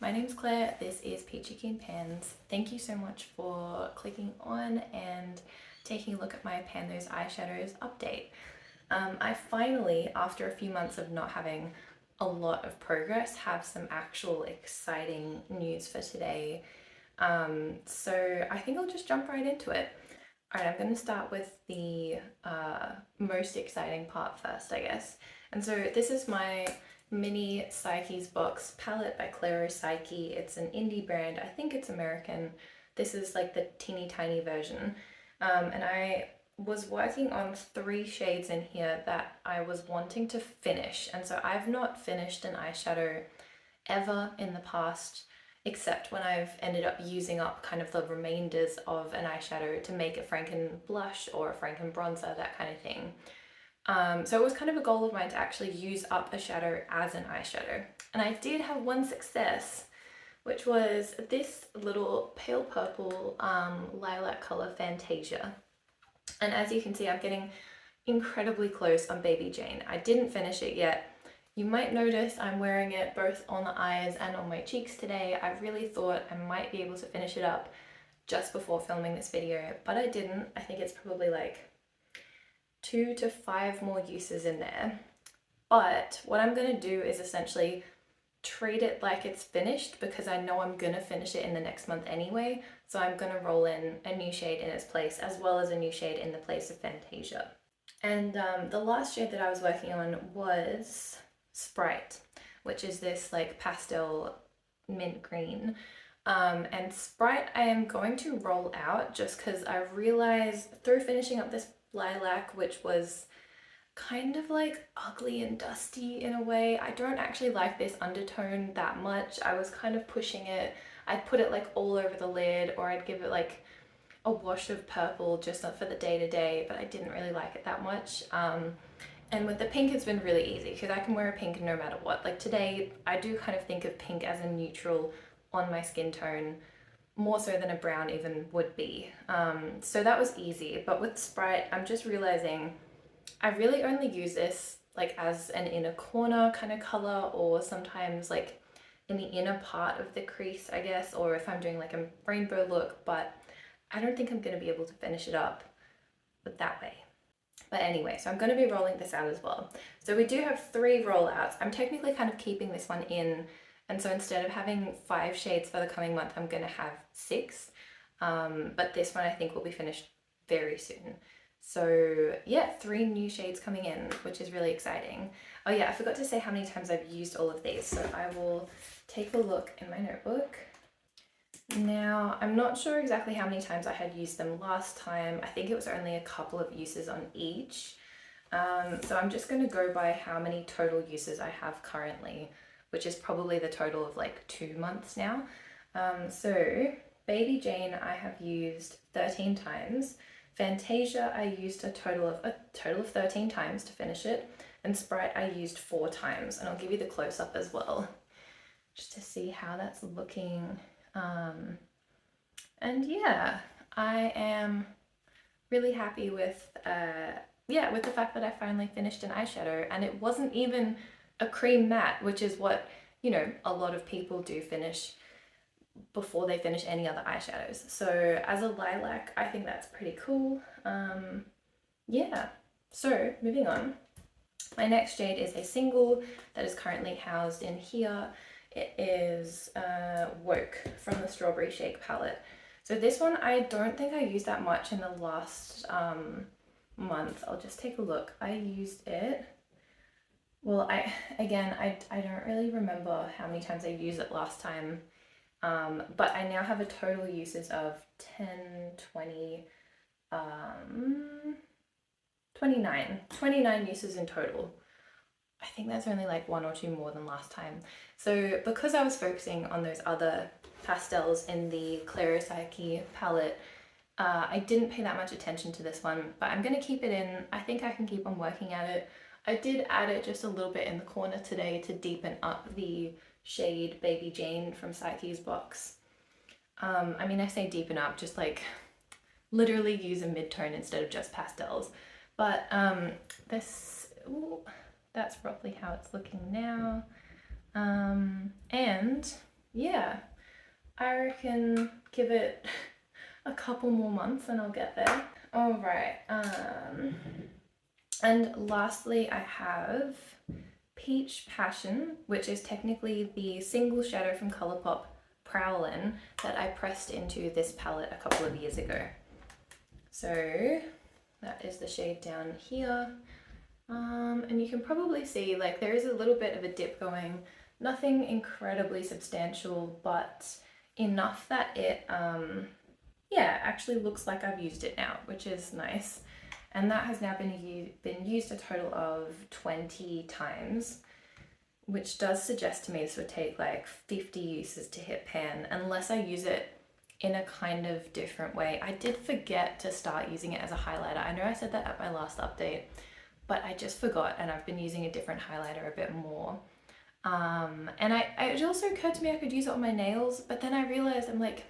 My name's Claire, this is Peachy Keen Pans. Thank you so much for clicking on and taking a look at my Pan Those Eyeshadows update. I finally, after a few months of not having a lot of progress, have some actual exciting news for today. So I think I'll just jump right into it. Alright, I'm going to start with the most exciting part first, I guess. And so this is my mini Psyche's box palette by Clairo Psyche. It's an indie brand. I think it's American. This is like the teeny tiny version. And I was working on 3 shades in here that I was wanting to finish. And so I've not finished an eyeshadow ever in the past, except when I've ended up using up kind of the remainders of an eyeshadow to make a Franken blush or a Franken bronzer, that kind of thing. So it was kind of a goal of mine to actually use up a shadow as an eyeshadow. And I did have one success, which was this little pale purple lilac color Fantasia. And as you can see, I'm getting incredibly close on Baby Jane. I didn't finish it yet. You might notice I'm wearing it both on the eyes and on my cheeks today. I really thought I might be able to finish it up just before filming this video, but I didn't. I think it's probably like 2 to 5 more uses in there. But what I'm going to do is essentially treat it like it's finished, because I know I'm going to finish it in the next month anyway. So I'm going to roll in a new shade in its place, as well as a new shade in the place of Fantasia. And the last shade that I was working on was Sprite, which is this like pastel mint green. And Sprite I am going to roll out just because I realized through finishing up this lilac, which was kind of like ugly and dusty in a way. I don't actually like this undertone that much. I was kind of pushing it. I'd put it like all over the lid, or I'd give it like a wash of purple just for the day-to-day, but I didn't really like it that much. And with the pink, it's been really easy because I can wear a pink no matter what. Like today, I do kind of think of pink as a neutral on my skin tone, more so than a brown even would be. So that was easy. But with Sprite, I'm just realizing I really only use this like as an inner corner kind of color, or sometimes like in the inner part of the crease, I guess, or if I'm doing like a rainbow look, but I don't think I'm going to be able to finish it up that way. But anyway, so I'm going to be rolling this out as well. So we do have 3 rollouts. I'm technically kind of keeping this one in, and so instead of having 5 shades for the coming month, I'm going to have 6. But this one I think will be finished very soon. So yeah, 3 new shades coming in, which is really exciting. Oh yeah, I forgot to say how many times I've used all of these, so I will take a look in my notebook. Now, I'm not sure exactly how many times I had used them last time. I think it was only a couple of uses on each. So I'm just going to go by how many total uses I have currently, which is probably the total of like 2 months now. So Baby Jane I have used 13 times. Fantasia I used a total of 13 times to finish it. And Sprite I used 4 times. And I'll give you the close-up as well, just to see how that's looking. And yeah, I am really happy with with the fact that I finally finished an eyeshadow, and it wasn't even a cream matte, which is what, you know, a lot of people do finish before they finish any other eyeshadows. So as a lilac, I think that's pretty cool. Yeah, so moving on. My next shade is a single that is currently housed in here. It is Woke from the Strawberry Shake palette. So this one I don't think I used that much in the last month. I'll just take a look. I used it, well, I don't really remember how many times I used it last time, but I now have a total uses of 10, 20, 29 uses in total. I think that's only like 1 or 2 more than last time. So because I was focusing on those other pastels in the Clairo Psyche palette, I didn't pay that much attention to this one, but I'm going to keep it in. I think I can keep on working at it. I did add it just a little bit in the corner today to deepen up the shade Baby Jane from Psyche's box. I mean, I say deepen up, just like literally use a mid-tone instead of just pastels. But that's roughly how it's looking now. And yeah, I reckon give it a couple more months and I'll get there. All right. And lastly, I have Peach Passion, which is technically the single shadow from Colourpop Prowlin that I pressed into this palette a couple of years ago. So that is the shade down here. And you can probably see like there is a little bit of a dip going, nothing incredibly substantial, but enough that it, yeah, actually looks like I've used it now, which is nice. And that has now been used a total of 20 times, which does suggest to me this would take like 50 uses to hit pan, unless I use it in a kind of different way. I did forget to start using it as a highlighter. I know I said that at my last update, but I just forgot, and I've been using a different highlighter a bit more. And it also occurred to me I could use it on my nails, but then I realized I'm like,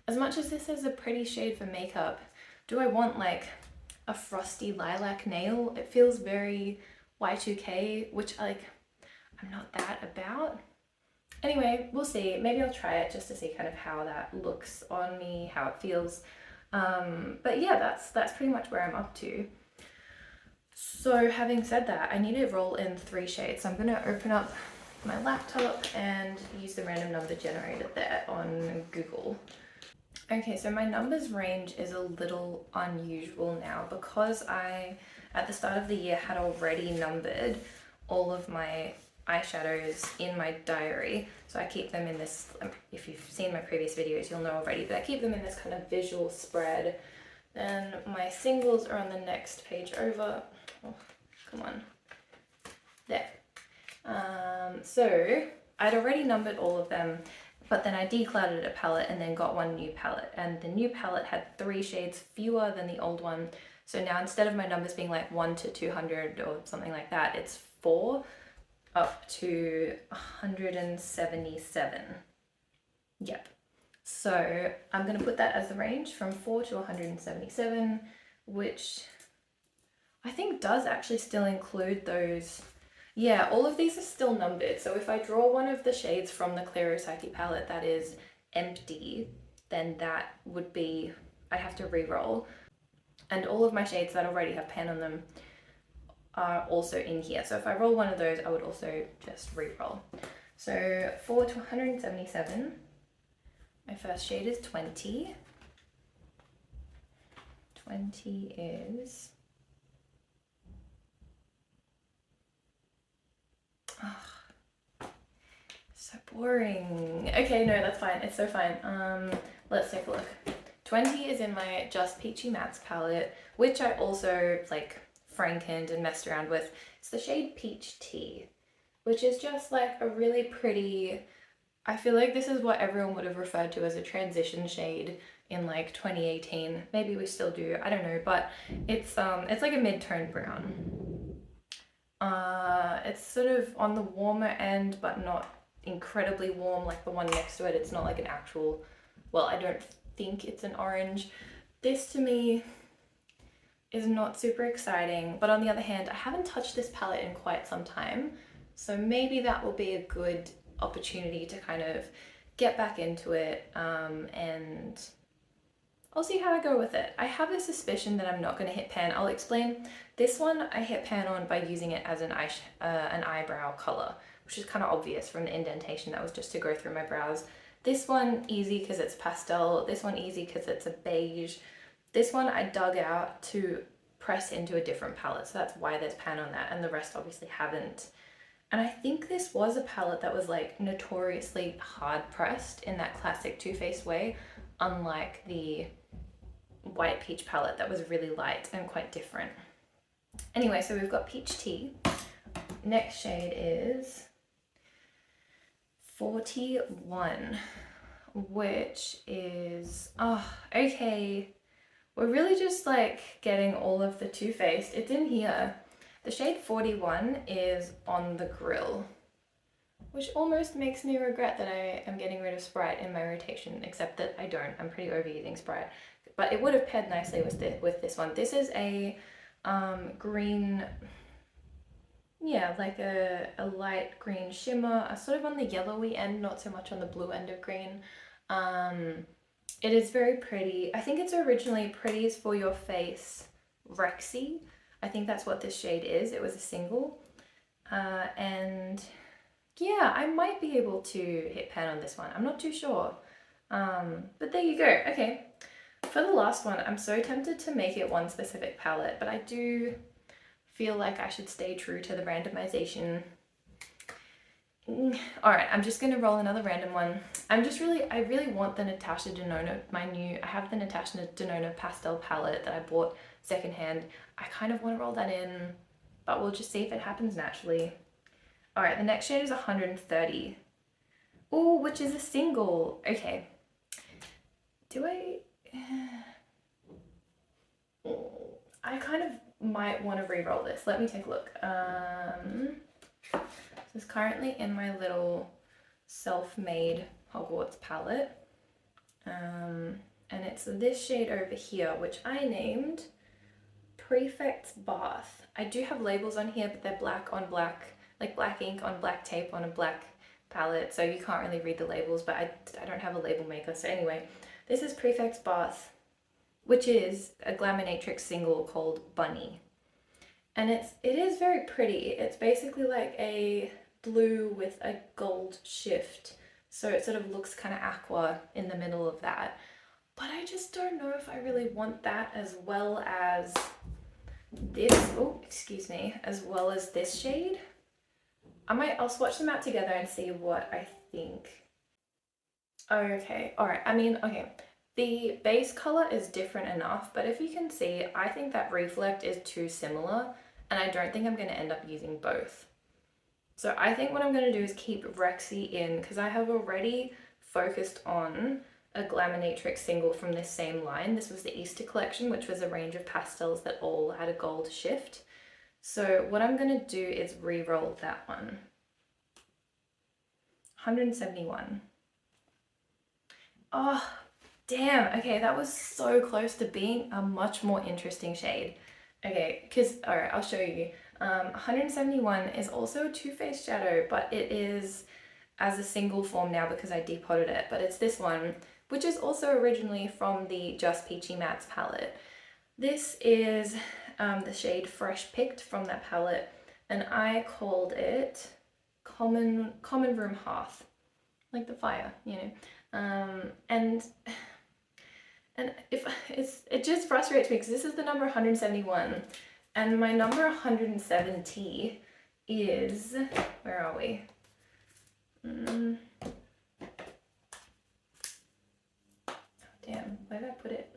as much as this is a pretty shade for makeup, do I want like a frosty lilac nail? It feels very Y2K, which like I'm not that about. Anyway, we'll see. Maybe I'll try it just to see kind of how that looks on me, how it feels. But yeah, that's pretty much where I'm up to. So having said that, I need to roll in 3 shades. So I'm going to open up my laptop and use the random number generator there on Google. Okay, so my numbers range is a little unusual now because I, at the start of the year, had already numbered all of my eyeshadows in my diary. So I keep them in this, if you've seen my previous videos, you'll know already, but I keep them in this kind of visual spread. Then my singles are on the next page over. Oh, come on. There. So I'd already numbered all of them, but then I decluttered a palette and then got one new palette, and the new palette had 3 shades fewer than the old one. So now instead of my numbers being like 1 to 200 or something like that, it's 4 up to 177. Yep. So I'm going to put that as the range from 4 to 177, which I think does actually still include those. Yeah, all of these are still numbered. So if I draw one of the shades from the Clairo Psyche palette that is empty, then that would be, I'd have to re-roll. And all of my shades that already have pan on them are also in here. So if I roll one of those, I would also just re-roll. So 4 to 177. My first shade is 20. 20 is... Oh, so boring. Okay, no, that's fine. It's so fine. Let's take a look. 20 is in my Just Peachy Mattes palette, which I also like frankened and messed around with. It's the shade Peach Tea, which is just like a really pretty, I feel like this is what everyone would have referred to as a transition shade in like 2018. Maybe we still do, I don't know, but it's like a mid-tone brown. It's sort of on the warmer end, but not incredibly warm like the one next to it. It's not like an actual, well, I don't think it's an orange. This to me is not super exciting, but on the other hand, I haven't touched this palette in quite some time, so maybe that will be a good opportunity to kind of get back into it, and I'll see how I go with it. I have a suspicion that I'm not going to hit pan. I'll explain. This one I hit pan on by using it as an eyebrow color, which is kind of obvious from the indentation. That was just to go through my brows. This one easy because it's pastel. This one easy because it's a beige. This one I dug out to press into a different palette, so that's why there's pan on that, and the rest obviously haven't. And I think this was a palette that was like notoriously hard pressed in that classic Too Faced way, unlike the White Peach palette that was really light and quite different. Anyway, so we've got Peach Tea. Next shade is 41, which is, oh, okay. We're really just like getting all of the Too Faced. It's in here. The shade 41 is on the grill, which almost makes me regret that I am getting rid of Sprite in my rotation, except that I don't. I'm pretty overusing Sprite. But it would have paired nicely with this one. This is a green, yeah, like a light green shimmer, sort of on the yellowy end, not so much on the blue end of green. It is very pretty. I think it's originally Pretties for Your Face Rexy. I think that's what this shade is. It was a single. And yeah, I might be able to hit pan on this one. I'm not too sure. But there you go. Okay. For the last one, I'm so tempted to make it one specific palette, but I do feel like I should stay true to the randomization. All right, I'm just gonna roll another random one. I really want the Natasha Denona, I have the Natasha Denona pastel palette that I bought secondhand. I kind of want to roll that in, but we'll just see if it happens naturally. All right, the next shade is 130. Oh, which is a single. Okay. I kind of might want to re-roll this. Let me take a look. This is currently in my little self-made Hogwarts palette. And it's this shade over here, which I named Prefect's Bath. I do have labels on here, but they're black on black, like black ink on black tape on a black palette, so you can't really read the labels, but I don't have a label maker. So anyway, this is Prefect's Bath, which is a Glaminatrix single called Bunny. And it is very pretty. It's basically like a blue with a gold shift. So it sort of looks kind of aqua in the middle of that. But I just don't know if I really want that as well as this, as well as this shade. I'll swatch them out together and see what I think. Okay, all right, okay. The base color is different enough, but if you can see, I think that Reflect is too similar, and I don't think I'm gonna end up using both. So I think what I'm gonna do is keep Rexy in, because I have already focused on a Glaminatrix single from this same line. This was the Easter collection, which was a range of pastels that all had a gold shift. So what I'm gonna do is re-roll that one. 171. Oh, damn. Okay, that was so close to being a much more interesting shade. Okay, all right, I'll show you. 171 is also a Too Faced shadow, but it is as a single form now because I depotted it, but it's this one, which is also originally from the Just Peachy Mattes palette. This is the shade Fresh Picked from that palette, and I called it Common Room Hearth, like the fire, you know. And it just frustrates me because this is the number 171, and my number 170 is, where are we? Damn, where did I put it?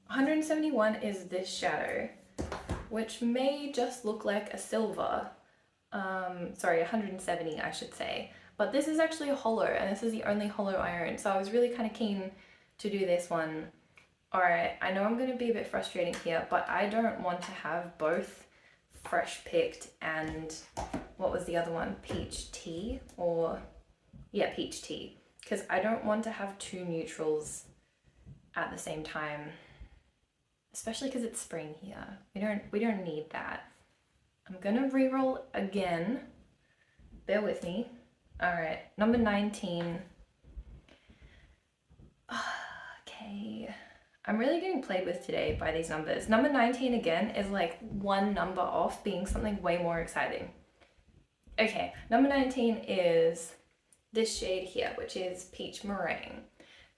171 is this shadow, which may just look like a silver. Sorry, 170 I should say. But this is actually a holo, and this is the only holo I own, so I was really kind of keen to do this one. Alright, I know I'm going to be a bit frustrating here, but I don't want to have both Fresh Picked and, what was the other one? Peach Tea? Or, yeah, Peach Tea. Because I don't want to have two neutrals at the same time. Especially because it's spring here. We don't need that. I'm gonna re-roll again. Bear with me. Alright, number 19. Okay. I'm really getting played with today by these numbers. Number 19 again is like one number off being something way more exciting. Okay, number 19 is this shade here, which is Peach Meringue.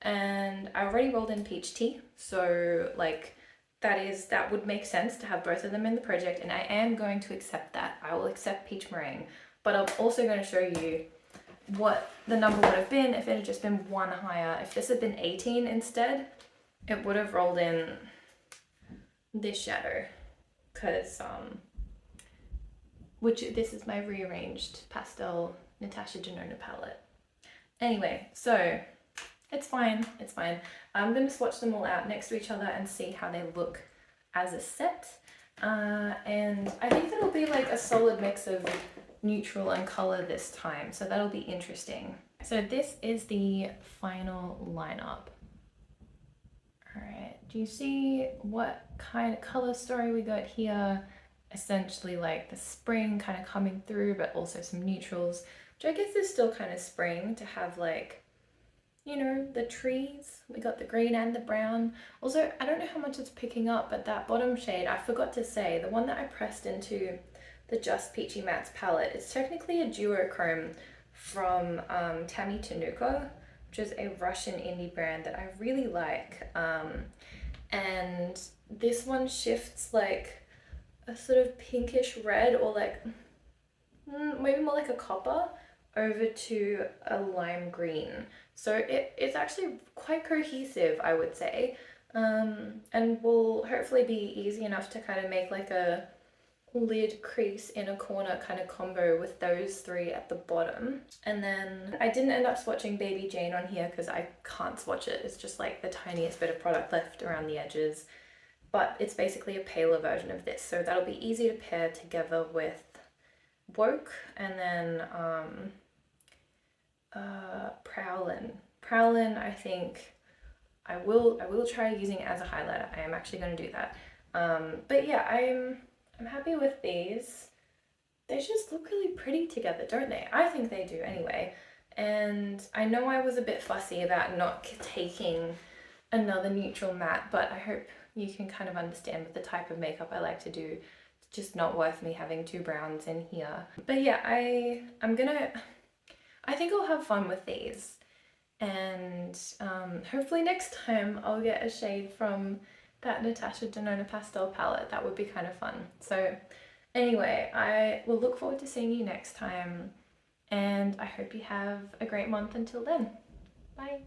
And I already rolled in Peach Tea, so like that would make sense to have both of them in the project, and I am going to accept that. I will accept Peach Meringue, but I'm also going to show you what the number would have been if it had just been one higher. If this had been 18 instead, it would have rolled in this shadow, because this is my rearranged pastel Natasha Denona palette. Anyway, so it's fine, it's fine. I'm going to swatch them all out next to each other and see how they look as a set. And I think that'll be like a solid mix of neutral and color this time, so that'll be interesting. So this is the final lineup. All right, Do you see what kind of color story we got here? Essentially like the spring kind of coming through, but also some neutrals, which I guess is still kind of spring to have, like, you know, the trees. We got the green and the brown. Also, I don't know how much it's picking up, but that bottom shade, I forgot to say, the one that I pressed into the Just Peachy Mattes palette, it's technically a duochrome from Tammy Tanuka, which is a Russian indie brand that I really like. And this one shifts like a sort of pinkish red, or like maybe more like a copper, over to a lime green. So it's actually quite cohesive, I would say, and will hopefully be easy enough to kind of make like a lid crease in a corner kind of combo with those three at the bottom. And then I didn't end up swatching Baby Jane on here because I can't swatch it. It's just like the tiniest bit of product left around the edges, but it's basically a paler version of this, so that'll be easy to pair together with Woke. And then Prowlin, I think I will try using as a highlighter. I am actually going to do that. But yeah, I'm happy with these. They just look really pretty together, don't they? I think they do anyway. And I know I was a bit fussy about not taking another neutral matte, but I hope you can kind of understand with the type of makeup I like to do. It's just not worth me having two browns in here. But yeah, I think I'll have fun with these. And hopefully next time I'll get a shade from that Natasha Denona pastel palette. That would be kind of fun. So anyway, I will look forward to seeing you next time, and I hope you have a great month until then. Bye.